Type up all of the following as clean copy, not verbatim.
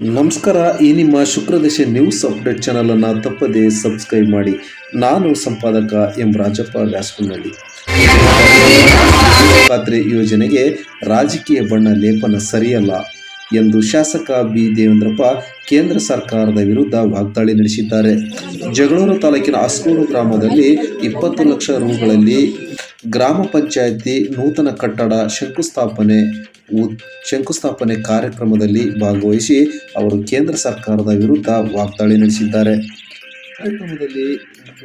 ನಮಸ್ಕಾರ. ಈ ನಿಮ್ಮ ಶುಕ್ರದಶೆ ನ್ಯೂಸ್ ಅಪ್ಡೇಟ್ ಚಾನಲನ್ನು ತಪ್ಪದೇ ಸಬ್ಸ್ಕ್ರೈಬ್ ಮಾಡಿ. ನಾನು ಸಂಪಾದಕ ಎಂ ರಾಜಪ್ಪ ವ್ಯಾಸನಹಳ್ಳಿ. ಖಾತ್ರಿ ಯೋಜನೆಗೆ ರಾಜಕೀಯ ಬಣ್ಣ ಲೇಪನ ಸರಿಯಲ್ಲ ಎಂದು ಶಾಸಕ ಬಿ ದೇವೇಂದ್ರಪ್ಪ ಕೇಂದ್ರ ಸರ್ಕಾರದ ವಿರುದ್ಧ ವಾಗ್ದಾಳಿ ನಡೆಸಿದ್ದಾರೆ. ಜಗಳೂರು ತಾಲೂಕಿನ ಅಸ್ಕೂರು ಗ್ರಾಮದಲ್ಲಿ 20 ಲಕ್ಷ ರುಗಳಲ್ಲಿ ಗ್ರಾಮ ಪಂಚಾಯಿತಿ ನೂತನ ಕಟ್ಟಡ ಶಂಕುಸ್ಥಾಪನೆ ಕಾರ್ಯಕ್ರಮದಲ್ಲಿ ಭಾಗವಹಿಸಿ ಅವರು ಕೇಂದ್ರ ಸರ್ಕಾರದ ವಿರುದ್ಧ ವಾಗ್ದಾಳಿ ನಡೆಸಿದ್ದಾರೆ. ಕಾರ್ಯಕ್ರಮದಲ್ಲಿ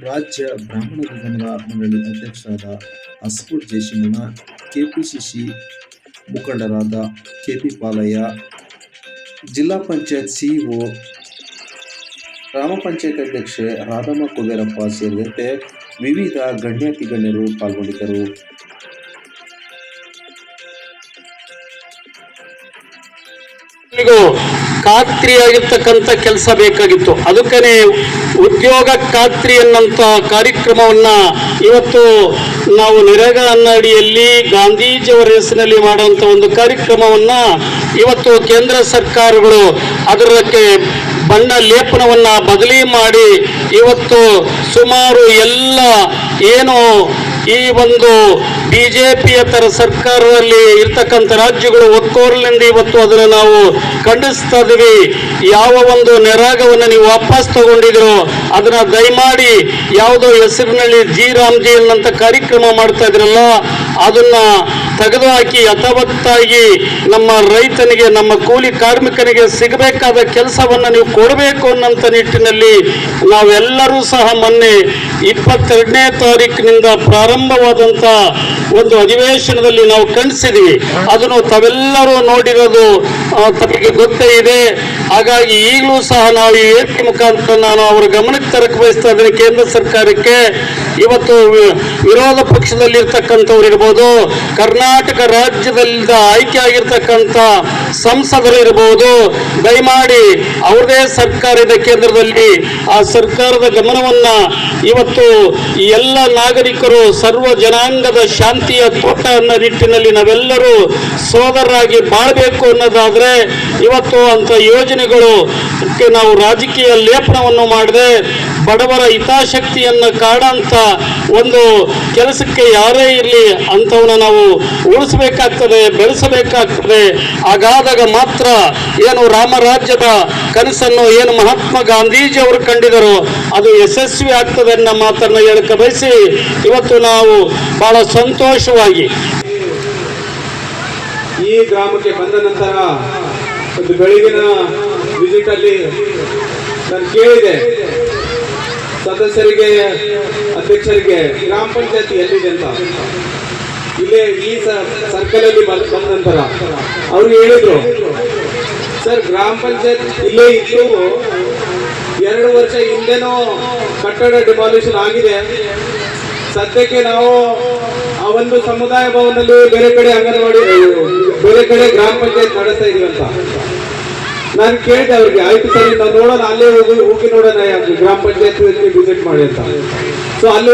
ರಾಜ್ಯ ಬ್ರಾಹ್ಮಣ ನಿಗಮದ ಮಂಡಳಿ ಅಧ್ಯಕ್ಷರಾದ ಅಸ್ಕೂರ್ ಜಯಸಿಂಹಣ್ಣ, ಕೆಪಿಸಿಸಿ ಮುಖಂಡರಾದ ಕೆಪಿ ಪಾಲಯ್ಯ, ಜಿಲ್ಲಾ ಪಂಚಾಯತ್ ಸಿಇಒ, ಗ್ರಾಮ ಪಂಚಾಯತ್ ಅಧ್ಯಕ್ಷೆ ರಾಧಮ್ಮ ಕುಬೇರಪ್ಪ ಸೇರಿದಂತೆ ವಿವಿಧ ಗಣ್ಯರು ಪಾಲ್ಗೊಂಡಿದ್ದರು. ಖಾತ್ರಿಯಾಗಿರ್ತಕ್ಕಂಥ ಕೆಲಸ ಬೇಕಾಗಿತ್ತು. ಅದಕ್ಕೇ ಉದ್ಯೋಗ ಖಾತ್ರಿ ಅನ್ನಂತ ಕಾರ್ಯಕ್ರಮವನ್ನ ಇವತ್ತು ನಾವು ನರೇಗಾ ಅಡಿಯಲ್ಲಿ ಗಾಂಧೀಜಿಯವರ ಹೆಸರಿನಲ್ಲಿ ಮಾಡುವಂತ ಒಂದು ಕಾರ್ಯಕ್ರಮವನ್ನ ಇವತ್ತು ಕೇಂದ್ರ ಸರ್ಕಾರಗಳು ಅದಕ್ಕೆ ಬಣ್ಣ ಲೇಪನವನ್ನ ಬದಲಿ ಮಾಡಿ ಇವತ್ತು ಸುಮಾರು ಎಲ್ಲ ಏನು ಈ ಒಂದು ಬಿಜೆಪಿಯೇತರ ಸರ್ಕಾರದಲ್ಲಿ ಇರ್ತಕ್ಕಂಥ ರಾಜ್ಯಗಳು ಒಕ್ಕೊರಲಿನಿಂದ ಇವತ್ತು ಅದನ್ನು ನಾವು ಖಂಡಿಸ್ತಾ ಇದ್ದೀವಿ. ಯಾವ ಒಂದು ನೆರಾಗವನ್ನು ನೀವು ವಾಪಸ್ ತಗೊಂಡಿದ್ರು ಅದನ್ನ ದಯಮಾಡಿ ಯಾವುದೋ ಹೆಸರಿನಲ್ಲಿ ಜಿ ಅನ್ನಂತ ಕಾರ್ಯಕ್ರಮ ಮಾಡ್ತಾ ಇದ್ರಲ್ಲ ಅದನ್ನ ತೆಗೆದುಹಾಕಿ ಯಥಾವತ್ತಾಗಿ ನಮ್ಮ ರೈತನಿಗೆ, ನಮ್ಮ ಕೂಲಿ ಕಾರ್ಮಿಕನಿಗೆ ಸಿಗಬೇಕಾದ ಕೆಲಸವನ್ನು ನೀವು ಕೊಡಬೇಕು ಅನ್ನೋಂಥ ನಿಟ್ಟಿನಲ್ಲಿ ನಾವೆಲ್ಲರೂ ಸಹ ಮೊನ್ನೆ 22ನೇ ತಾರೀಕಿನಿಂದ ಪ್ರಾರಂಭವಾದಂಥ ಒಂದು ಅಧಿವೇಶನದಲ್ಲಿ ನಾವು ಖಂಡಿಸಿದ್ದೀವಿ. ಅದನ್ನು ತಾವೆಲ್ಲರೂ ನೋಡಿರೋದು ತಮಗೆ ಗೊತ್ತೇ ಇದೆ. ಹಾಗಾಗಿ ಈಗಲೂ ಸಹ ನಾವು ಈ ವೇದಿಕೆ ಮುಖಾಂತರ ನಾನು ಅವರ ಗಮನಕ್ಕೆ ತರಕ್ಕೆ ಬಯಸ್ತಾ ಇದ್ದೀನಿ. ಕೇಂದ್ರ ಸರ್ಕಾರಕ್ಕೆ ಇವತ್ತು ವಿರೋಧ ಪಕ್ಷದಲ್ಲಿರ್ತಕ್ಕಂಥವ್ರು ಇರ್ಬೋದು, ಕರ್ನಾಟಕ ರಾಜ್ಯದಿಂದ ಆಯ್ಕೆ ಆಗಿರ್ತಕ್ಕಂಥ ಸಂಸದರು ಇರಬಹುದು, ದಯಮಾಡಿ ಅವ್ರದೇ ಸರ್ಕಾರ ಇದೆ ಕೇಂದ್ರದಲ್ಲಿ. ಆ ಸರ್ಕಾರದ ಗಮನವನ್ನ ಇವತ್ತು ಎಲ್ಲ ನಾಗರಿಕರು ಸರ್ವ ಜನಾಂಗದ ಶಾಂತಿಯ ತೋಟ ಅನ್ನೋ ನಿಟ್ಟಿನಲ್ಲಿ ನಾವೆಲ್ಲರೂ ಸೋದರರಾಗಿ ಬಾಳಬೇಕು ಅನ್ನೋದಾದ್ರೆ ಇವತ್ತು ಅಂತ ಯೋಜನೆಗಳು ನಾವು ರಾಜಕೀಯ ಲೇಪನವನ್ನು ಮಾಡದೆ ಬಡವರ ಹಿತಾಸಕ್ತಿಯನ್ನು ಕಾಡಂತ ಒಂದು ಕೆಲಸಕ್ಕೆ ಯಾರೇ ಇರಲಿ ಅಂಥವನ್ನ ನಾವು ಉಳಿಸಬೇಕಾಗ್ತದೆ, ಬೆಳೆಸಬೇಕಾಗ್ತದೆ. ಹಾಗಾದಾಗ ಮಾತ್ರ ಏನು ರಾಮರಾಜ್ಯದ ಕನಸನ್ನು ಏನು ಮಹಾತ್ಮ ಗಾಂಧೀಜಿ ಅವರು ಕಂಡಿದರು ಅದು ಯಶಸ್ವಿ ಆಗ್ತದೆ ಅನ್ನೋ ಮಾತನ್ನು ಹೇಳಕ್ಕೆ ಬಯಸಿ ಇವತ್ತು ನಾವು ಬಹಳ ಸಂತೋಷವಾಗಿ ಈ ಗ್ರಾಮಕ್ಕೆ ಬಂದ ನಂತರ ಒಂದು ಬೆಳಗಿನ ವಿಸಿಟ್ ಅಲ್ಲಿ ನಾನು ಕೇಳಿದೆ ಸದಸ್ಯರಿಗೆ, ಅಧ್ಯಕ್ಷರಿಗೆ ಗ್ರಾಮ ಪಂಚಾಯತಿ ಎಲ್ಲಿದೆ ಅಂತ. ಇಲ್ಲೇ ಈ ಸರ್ಕಲ್ ಅಲ್ಲಿ ಬಂದ ನಂತರ ಅವ್ರಿಗೆ ಹೇಳಿದ್ರು, ಸರ್ ಗ್ರಾಮ ಪಂಚಾಯತ್ ಇಲ್ಲೇ ಇತ್ತು, 2 ವರ್ಷ ಹಿಂದೆನೋ ಕಟ್ಟಡ ಡಿಮಾಲಿಷನ್ ಆಗಿದೆ. ಸದ್ಯಕ್ಕೆ ನಾವು ಆ ಒಂದು ಸಮುದಾಯ ಭವನದಲ್ಲಿ ಬೇರೆ ಕಡೆ ಅಂಗನವಾಡಿ, ಬೇರೆ ಕಡೆ ಗ್ರಾಮ ಪಂಚಾಯತ್ ನಡೆಸ್ತಾ ಇದೀವಿ ಅಂತ ನಾನು ಕೇಳಿದೆ ಅವ್ರಿಗೆ. ಆಯ್ತು ಸರಿ, ನಾವು ನೋಡೋಣ, ಅಲ್ಲೇ ಹೋಗಿ ನೋಡೋಣ ಗ್ರಾಮ ಪಂಚಾಯತ್ ವಿಸಿಟ್ ಮಾಡಿ ಅಂತ. ಸೊ ಅಲ್ಲಿ